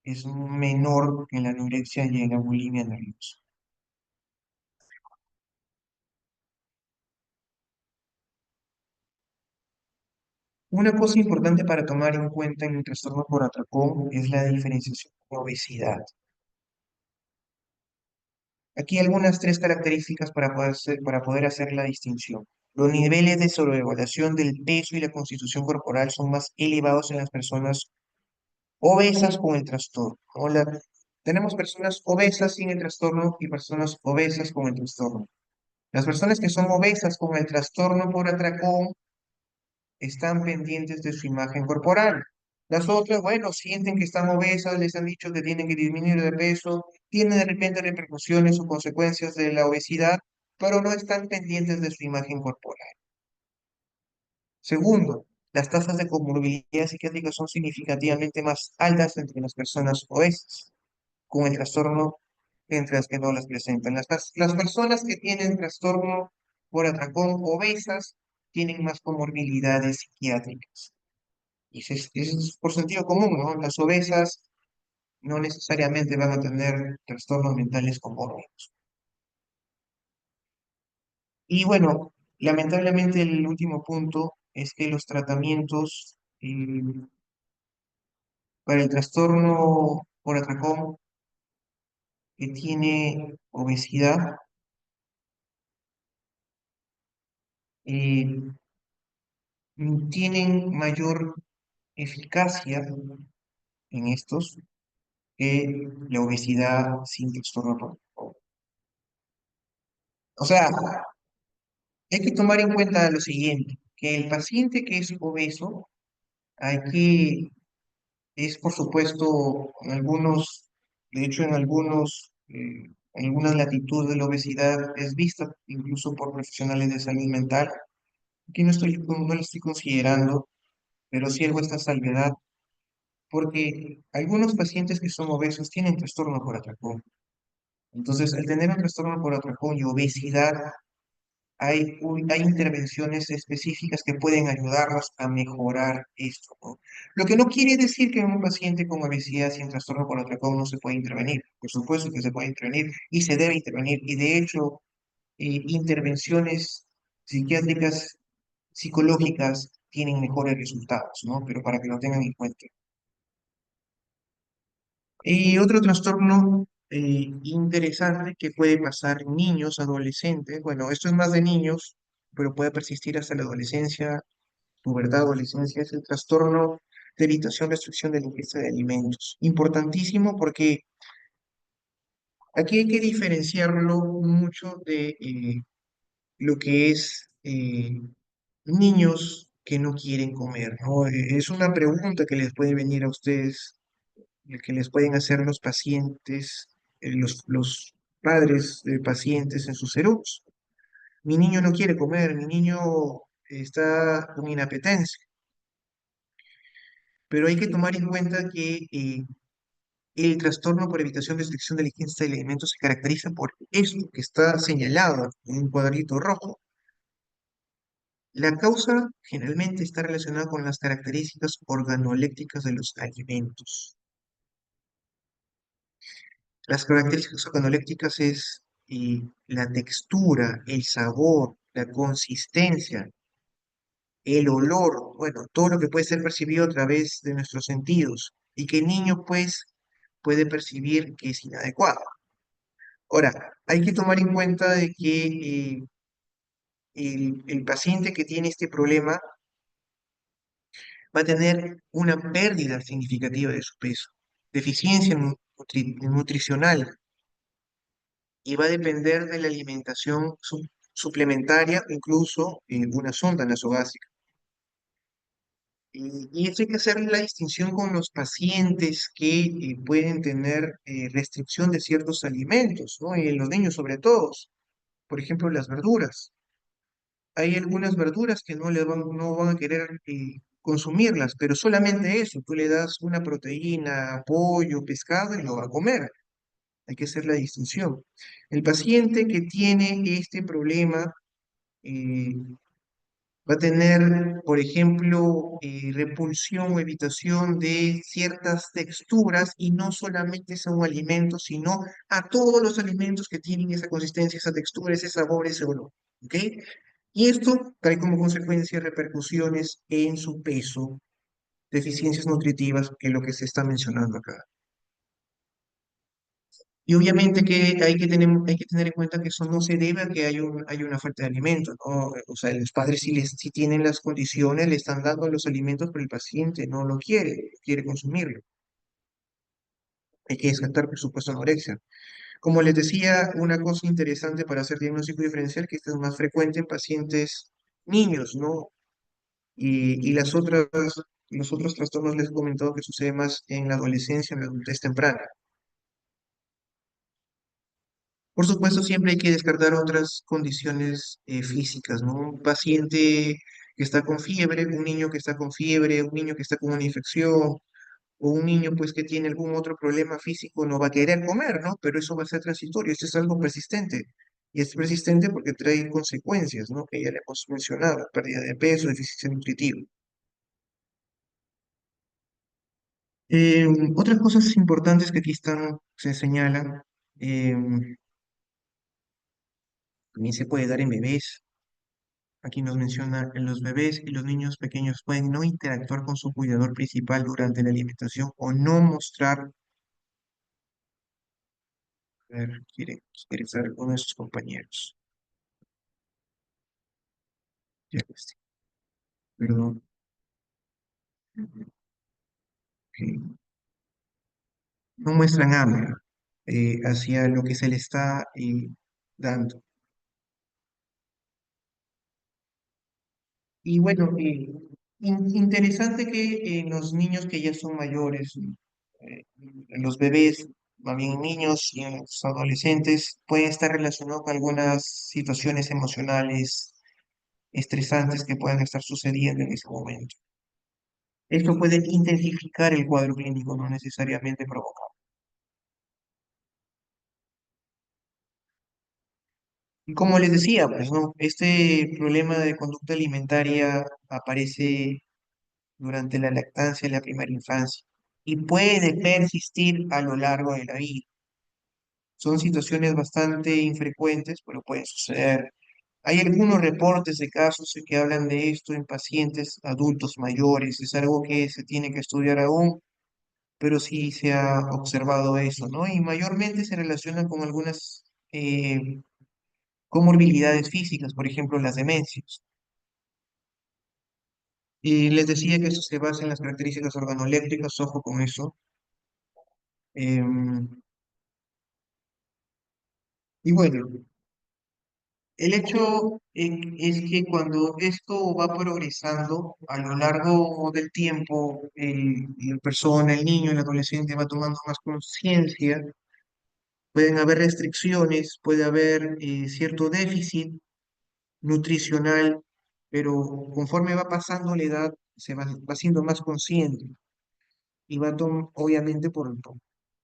es menor que en la anorexia y en la bulimia nerviosa. Una cosa importante para tomar en cuenta en el trastorno por atracón es la diferenciación con obesidad. Aquí algunas tres características para poder hacer la distinción. Los niveles de sobreevaluación del peso y la constitución corporal son más elevados en las personas obesas con el trastorno. Tenemos personas obesas sin el trastorno y personas obesas con el trastorno. Las personas que son obesas con el trastorno por atracón están pendientes de su imagen corporal. Las otras, bueno, sienten que están obesas, les han dicho que tienen que disminuir de peso, tienen de repente repercusiones o consecuencias de la obesidad, pero no están pendientes de su imagen corporal. Segundo, las tasas de comorbilidad psiquiátrica son significativamente más altas entre las personas obesas con el trastorno entre las que no las presentan. Las personas que tienen trastorno por atracón obesas tienen más comorbilidades psiquiátricas. Y eso es por sentido común, ¿no? Las obesas no necesariamente van a tener trastornos mentales comórbidos. Y bueno, lamentablemente el último punto es que los tratamientos para el trastorno por atracón que tiene obesidad eh, tienen mayor eficacia en estos que la obesidad sin trastorno por atracón. O sea, hay que tomar en cuenta lo siguiente, que el paciente que es obeso, hay que, es por supuesto, de hecho en algunas latitudes de la obesidad es vista incluso por profesionales de salud mental. Aquí no lo estoy considerando, pero sí hago esta salvedad, porque algunos pacientes que son obesos tienen trastorno por atracón. Entonces, al tener un trastorno por atracón y obesidad, hay intervenciones específicas que pueden ayudarnos a mejorar esto, ¿no? Lo que no quiere decir que en un paciente con obesidad sin trastorno por atracón no se puede intervenir. Por supuesto que se puede intervenir y se debe intervenir. Y de hecho, intervenciones psiquiátricas, psicológicas, tienen mejores resultados, ¿no? Pero para que lo tengan en cuenta. Y otro trastorno interesante que puede pasar en niños, adolescentes, bueno, esto es más de niños, pero puede persistir hasta la adolescencia, pubertad, adolescencia, es el trastorno de evitación, restricción de la ingesta de alimentos. Importantísimo porque aquí hay que diferenciarlo mucho de lo que es niños que no quieren comer, ¿no? Es una pregunta que les puede venir a ustedes que les pueden hacer los pacientes, los padres de pacientes en sus cerebros. Mi niño no quiere comer, mi niño está con inapetencia, pero hay que tomar en cuenta que el trastorno por evitación de restricción de la ingesta de alimentos se caracteriza por esto que está señalado en un cuadrito rojo. La causa generalmente está relacionada con las características organolépticas de los alimentos. Las características organolépticas es la textura, el sabor, la consistencia, el olor, bueno, todo lo que puede ser percibido a través de nuestros sentidos y que el niño pues puede percibir que es inadecuado. Ahora, hay que tomar en cuenta de que el paciente que tiene este problema va a tener una pérdida significativa de su peso, deficiencia nutricional y va a depender de la alimentación suplementaria, incluso una sonda nasogástrica. Y esto hay que hacer la distinción con los pacientes que pueden tener restricción de ciertos alimentos, ¿no? Y en los niños sobre todo, por ejemplo, las verduras. Hay algunas verduras que no van a querer consumirlas, pero solamente eso, tú le das una proteína, pollo, pescado y lo va a comer. Hay que hacer la distinción. El paciente que tiene este problema eh, va a tener, por ejemplo, repulsión o evitación de ciertas texturas y no solamente a un alimento, sino a todos los alimentos que tienen esa consistencia, esa textura, ese sabor, ese olor. ¿Ok? Y esto trae como consecuencia repercusiones en su peso, deficiencias nutritivas, que es lo que se está mencionando acá. Y obviamente que hay que tener en cuenta que eso no se debe a que hay una falta de alimentos, ¿no? O sea, los padres si tienen las condiciones, le están dando los alimentos, pero el paciente no lo quiere, quiere consumirlo. Hay que descartar, por supuesto, anorexia. Como les decía, una cosa interesante para hacer diagnóstico diferencial, que esto es más frecuente en pacientes niños, ¿no? Y los otros trastornos les he comentado que sucede más en la adolescencia, en la adultez temprana. Por supuesto, siempre hay que descartar otras condiciones físicas, ¿no? Un paciente que está con fiebre, un niño que está con fiebre, un niño que está con una infección, o un niño pues que tiene algún otro problema físico no va a querer comer, ¿no? Pero eso va a ser transitorio, esto es algo persistente. Y es persistente porque trae consecuencias, ¿no? Que ya le hemos mencionado, pérdida de peso, deficiencia nutritiva. Eh, Otras cosas importantes que aquí están, se señalan, eh, también se puede dar en bebés. Aquí nos menciona, en los bebés y los niños pequeños pueden no interactuar con su cuidador principal durante la alimentación o no mostrar, a ver, quiere ser uno de sus compañeros. Ya, perdón. Ok. No muestran hambre hacia lo que se le está dando. Y bueno, interesante que los niños que ya son mayores, eh, los bebés, más bien niños y los adolescentes, pueden estar relacionados con algunas situaciones emocionales estresantes que puedan estar sucediendo en ese momento. Esto puede intensificar el cuadro clínico, no necesariamente provocar. Y como les decía, pues no, este problema de conducta alimentaria aparece durante la lactancia y la primera infancia y puede persistir a lo largo de la vida. Son situaciones bastante infrecuentes, pero pueden suceder. Hay algunos reportes de casos que hablan de esto en pacientes adultos mayores. Es algo que se tiene que estudiar aún, pero sí se ha observado eso, ¿no? Y mayormente se relaciona con algunas comorbilidades físicas, por ejemplo, las demencias. Y les decía que eso se basa en las características organolépticas, ojo con eso. Em, y bueno, el hecho es que cuando esto va progresando a lo largo del tiempo, la persona, el niño, el adolescente va tomando más conciencia, pueden haber restricciones, puede haber cierto déficit nutricional, pero conforme va pasando la edad, va siendo más consciente y obviamente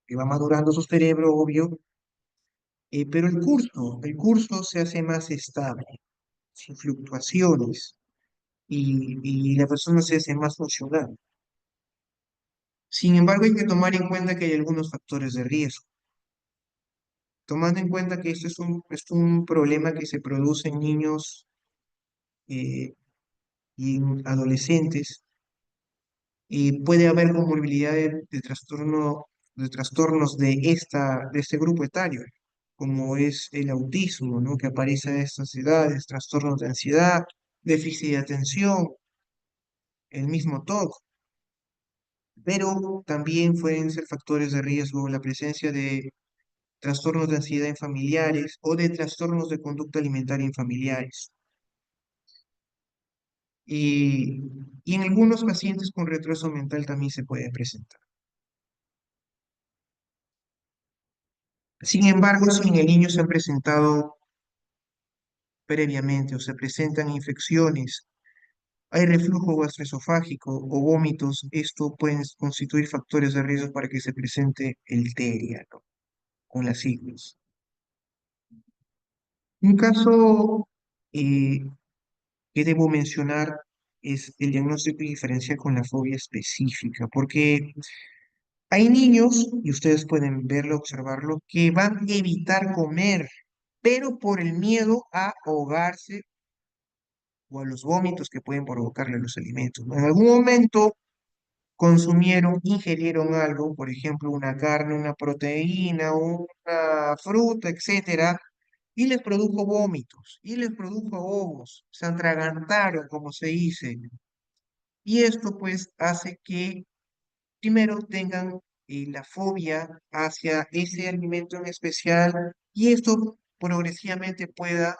que va madurando su cerebro, obvio, pero el curso se hace más estable, sin fluctuaciones, y la persona se hace más funcional. Sin embargo, hay que tomar en cuenta que hay algunos factores de riesgo, tomando en cuenta que esto es un problema que se produce en niños eh, y en adolescentes, puede haber comorbilidad de trastornos de este grupo etario, como es el autismo, ¿no? Que aparece a estas edades, trastornos de ansiedad, déficit de atención, el mismo TOC, pero también pueden ser factores de riesgo la presencia de trastornos de ansiedad en familiares o de trastornos de conducta alimentaria en familiares. Y, y en algunos pacientes con retraso mental también se puede presentar. Sin embargo, si en el niño se han presentado previamente o se presentan infecciones, hay reflujo gastroesofágico o vómitos, esto pueden constituir factores de riesgo para que se presente el TERIA, ¿no? Con las siglas. Un caso eh, que debo mencionar es el diagnóstico diferencial con la fobia específica, porque hay niños, y ustedes pueden verlo, observarlo, que van a evitar comer, pero por el miedo a ahogarse o a los vómitos que pueden provocarle los alimentos, ¿no? En algún momento consumieron, ingerieron algo, por ejemplo, una carne, una proteína, una fruta, etcétera, y les produjo vómitos, y les produjo ahogos, se atragantaron, como se dice. Y esto pues hace que primero tengan la fobia hacia ese alimento en especial, y esto progresivamente pueda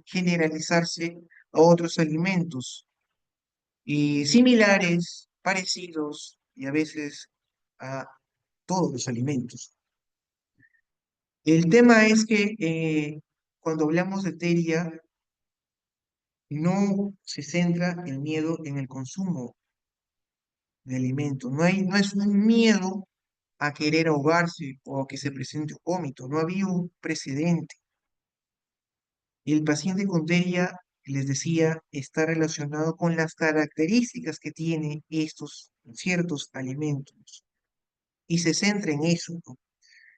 generalizarse a otros alimentos similares, parecidos y a veces a todos los alimentos. El tema es que cuando hablamos de teria, no se centra el miedo en el consumo de alimentos. No es un miedo a querer ahogarse o a que se presente un vómito. No había un precedente. El paciente con TERIA, les decía, está relacionado con las características que tienen estos ciertos alimentos y se centra en eso, ¿no?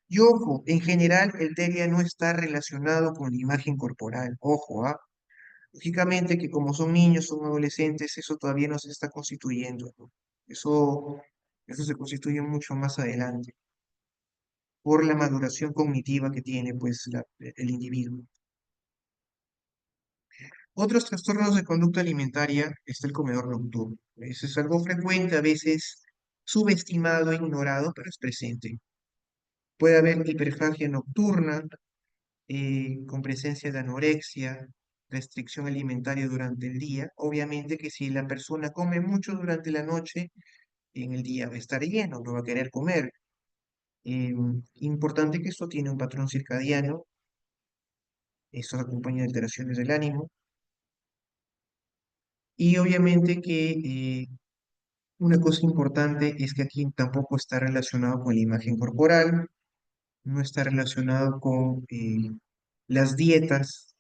Y ojo, en general el TERIA no está relacionado con la imagen corporal. Ojo, ¿ah? Lógicamente que como son niños, son adolescentes, eso todavía no se está constituyendo, ¿no? Eso, eso se constituye mucho más adelante por la maduración cognitiva que tiene pues el individuo. Otros trastornos de conducta alimentaria está el comedor nocturno. Eso es algo frecuente, a veces subestimado e ignorado, pero es presente. Puede haber hiperfagia nocturna, con presencia de anorexia, restricción alimentaria durante el día. Obviamente que si la persona come mucho durante la noche, en el día va a estar lleno, no va a querer comer. Importante que esto tiene un patrón circadiano, esto acompaña de alteraciones del ánimo, y obviamente que una cosa importante es que aquí tampoco está relacionado con la imagen corporal, no está relacionado con las dietas,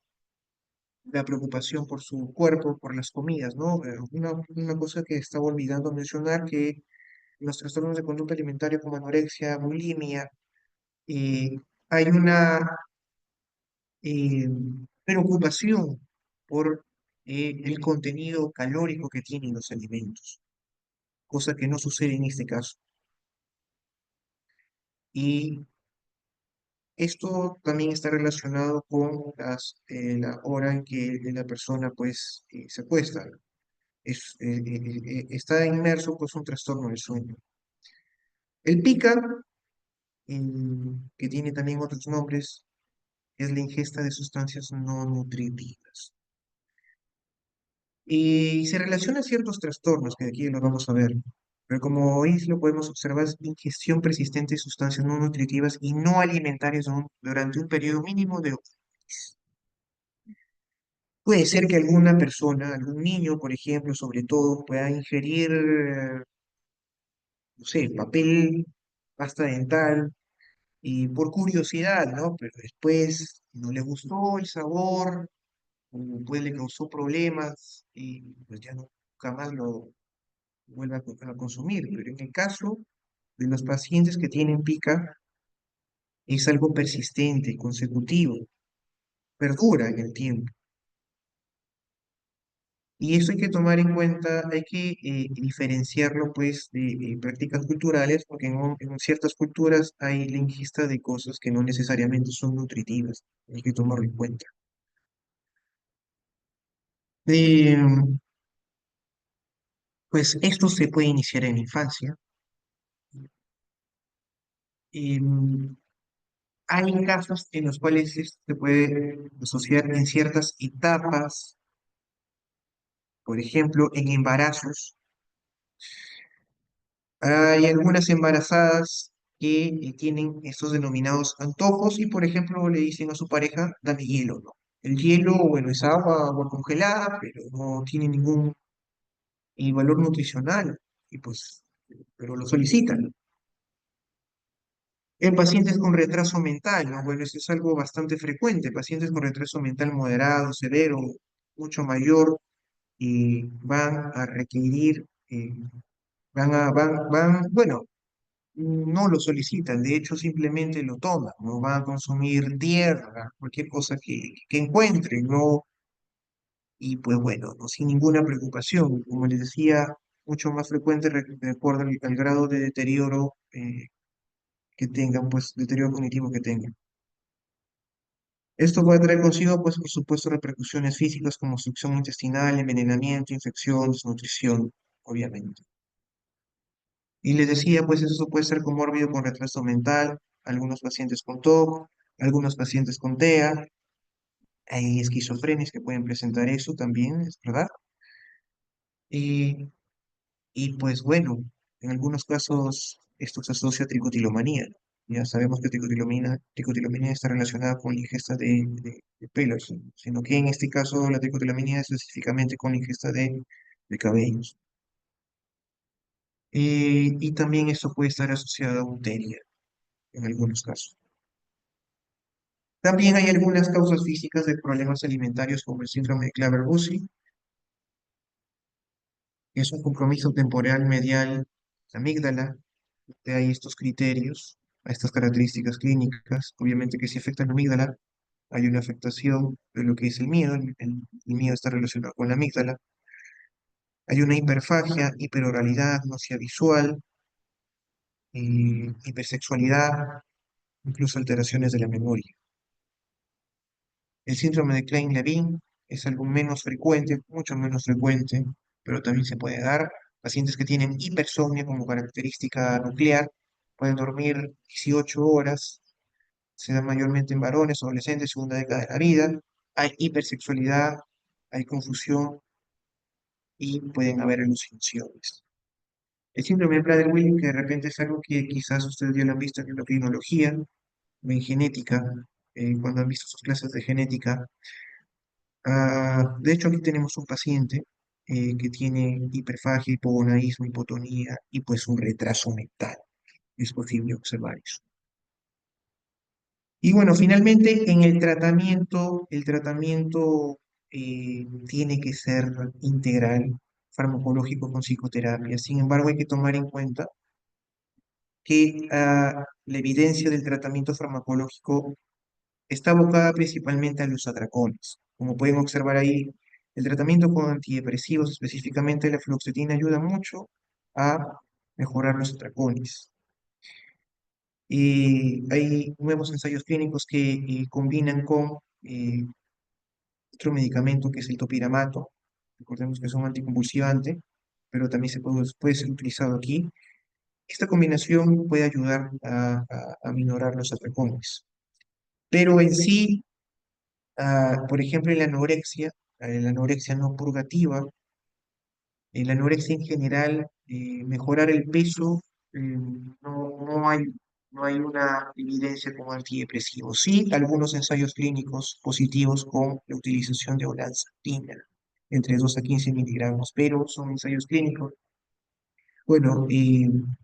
la preocupación por su cuerpo, por las comidas, ¿no? Una cosa que estaba olvidando mencionar, que los trastornos de conducta alimentaria como anorexia, bulimia, eh, hay una eh, preocupación por el contenido calórico que tienen los alimentos, cosa que no sucede en este caso. Y esto también está relacionado con la hora en que la persona pues se acuesta. Está inmerso pues un trastorno del sueño. El pica, que tiene también otros nombres, es la ingesta de sustancias no nutritivas. Y se relaciona a ciertos trastornos, que aquí lo vamos a ver. Pero como hoy lo podemos observar, es ingestión persistente de sustancias no nutritivas y no alimentarias durante un periodo mínimo de horas. Puede ser que alguna persona, algún niño, por ejemplo, sobre todo, pueda ingerir, no sé, papel, pasta dental, y por curiosidad, ¿no? Pero después no le gustó el sabor, o pues le causó problemas, y pues ya nunca más lo vuelve a consumir. Pero en el caso de los pacientes que tienen pica, es algo persistente, consecutivo. perdura en el tiempo. Y eso hay que tomar en cuenta, hay que diferenciarlo pues de prácticas culturales, porque en ciertas culturas hay la ingesta de cosas que no necesariamente son nutritivas, hay que tomarlo en cuenta. Eh, pues esto se puede iniciar en la infancia. Em, Hay casos en los cuales esto se puede asociar en ciertas etapas, por ejemplo, en embarazos. Hay algunas embarazadas que tienen estos denominados antojos y, por ejemplo, le dicen a su pareja, dame hielo, ¿no? El hielo, bueno, es agua, agua congelada, pero no tiene ningún valor nutricional y pues, pero lo solicitan. En pacientes con retraso mental, ¿no? Bueno, eso es algo bastante frecuente. Pacientes con retraso mental moderado, severo, mucho mayor, y van a requerir, bueno, no lo solicitan, de hecho simplemente lo toman, no van a consumir tierra, cualquier cosa que encuentren, ¿no? Y pues bueno, no, sin ninguna preocupación, como les decía, mucho más frecuente de acuerdo al grado de deterioro que tengan, pues deterioro cognitivo que tengan. Esto puede traer consigo, pues por supuesto, repercusiones físicas como obstrucción intestinal, envenenamiento, infección, desnutrición, obviamente. Y les decía, pues eso puede ser comórbido con retraso mental, algunos pacientes con TOC, algunos pacientes con TEA, hay esquizofrenias que pueden presentar eso también, es verdad. Y, y pues bueno, en algunos casos esto se asocia a tricotilomanía, ¿no? Ya sabemos que tricotilomanía está relacionada con la ingesta de pelos, sino que en este caso la tricotilomanía es específicamente con la ingesta de cabellos. Y también esto puede estar asociado a un TENIA en algunos casos. También hay algunas causas físicas de problemas alimentarios como el síndrome de Claver-Bussy, que es un compromiso temporal medial de la amígdala. Hay estos criterios, a estas características clínicas. Obviamente que si afecta la amígdala, hay una afectación de lo que es el miedo. El miedo está relacionado con la amígdala. Hay una hiperfagia, hiperoralidad, náusea visual, hipersexualidad, incluso alteraciones de la memoria. El síndrome de Klein-Levin es algo menos frecuente, mucho menos frecuente, pero también se puede dar. Pacientes que tienen hipersomnia como característica nuclear pueden dormir 18 horas, se da mayormente en varones, adolescentes, segunda década de la vida. Hay hipersexualidad, hay confusión y pueden haber alucinaciones. El síndrome de Prader-Willi, que de repente es algo que quizás ustedes ya lo han visto en la endocrinología o en genética, cuando han visto sus clases de genética. De hecho, aquí tenemos un paciente que tiene hiperfagia, hipogonadismo, hipotonía y pues un retraso mental. Es posible observar eso. Y bueno, finalmente en el tratamiento tiene que ser integral, farmacológico con psicoterapia. Sin embargo, hay que tomar en cuenta que la evidencia del tratamiento farmacológico está abocada principalmente a los atracones. Como pueden observar ahí, el tratamiento con antidepresivos, específicamente la fluoxetina, ayuda mucho a mejorar los atracones. Hay nuevos ensayos clínicos que combinan con otro medicamento que es el topiramato. Recordemos que es un anticonvulsivante, pero también puede ser utilizado aquí. Esta combinación puede ayudar a minorar los atracones. Pero en sí, por ejemplo, en la anorexia no purgativa, en la anorexia en general, mejorar el peso, no hay una evidencia con antidepresivos. Sí, algunos ensayos clínicos positivos con la utilización de olanzapina, entre 2 a 15 miligramos, pero son ensayos clínicos. Bueno,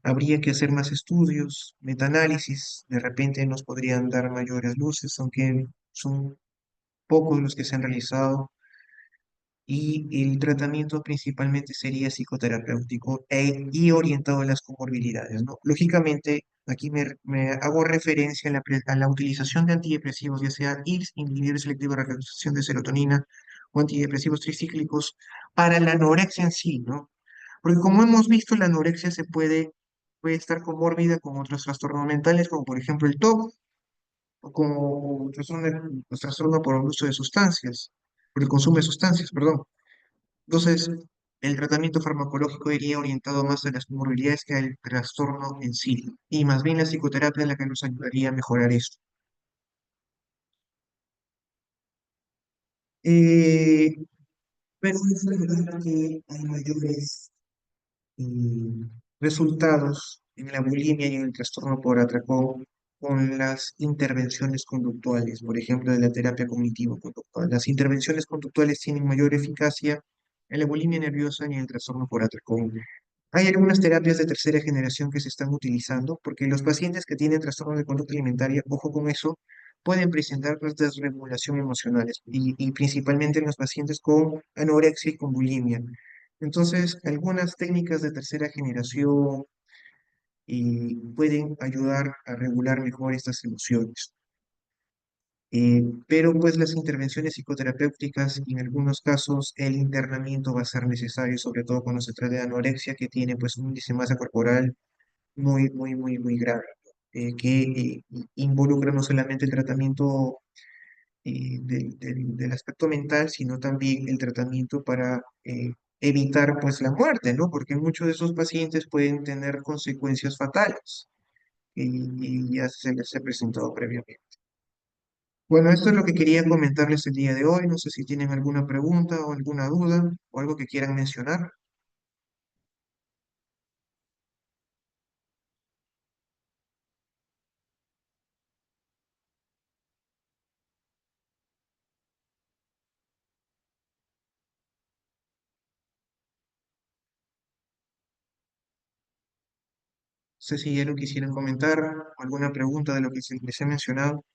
habría que hacer más estudios, metaanálisis, de repente nos podrían dar mayores luces, aunque son pocos los que se han realizado, y el tratamiento principalmente sería psicoterapéutico y orientado a las comorbilidades, ¿no? Lógicamente, Aquí me hago referencia a la utilización de antidepresivos, ya sea IRS, inhibidores selectivos de recaptación de serotonina, o antidepresivos tricíclicos, para la anorexia en sí, ¿no? Porque como hemos visto, la anorexia puede estar comórbida con otros trastornos mentales, como por ejemplo el TOC, o como trastorno por el uso de sustancias, por el consumo de sustancias, perdón. Entonces, el tratamiento farmacológico iría orientado más a las comorbilidades que al trastorno en sí, y más bien la psicoterapia es la que nos ayudaría a mejorar esto. Eh, pero es verdad que hay mayores eh, resultados en la bulimia y en el trastorno por atracón con las intervenciones conductuales, por ejemplo, de la terapia cognitivo-conductual. Las intervenciones conductuales tienen mayor eficacia en la bulimia nerviosa y en el trastorno por atracón. Hay algunas terapias de tercera generación que se están utilizando porque los pacientes que tienen trastorno de conducta alimentaria, ojo con eso, pueden presentar pues, desregulación emocionales y principalmente en los pacientes con anorexia y con bulimia. Entonces, algunas técnicas de tercera generación pueden ayudar a regular mejor estas emociones. Pero pues las intervenciones psicoterapéuticas, en algunos casos, el internamiento va a ser necesario, sobre todo cuando se trata de anorexia, que tiene pues un índice de masa corporal muy grave, que involucra no solamente el tratamiento del aspecto mental, sino también el tratamiento para evitar pues la muerte, ¿no? Porque muchos de esos pacientes pueden tener consecuencias fatales y ya se les ha presentado previamente. Bueno, esto es lo que quería comentarles el día de hoy. No sé si tienen alguna pregunta o alguna duda o algo que quieran mencionar. No sé si ya lo quisieran comentar, alguna pregunta de lo que les he mencionado.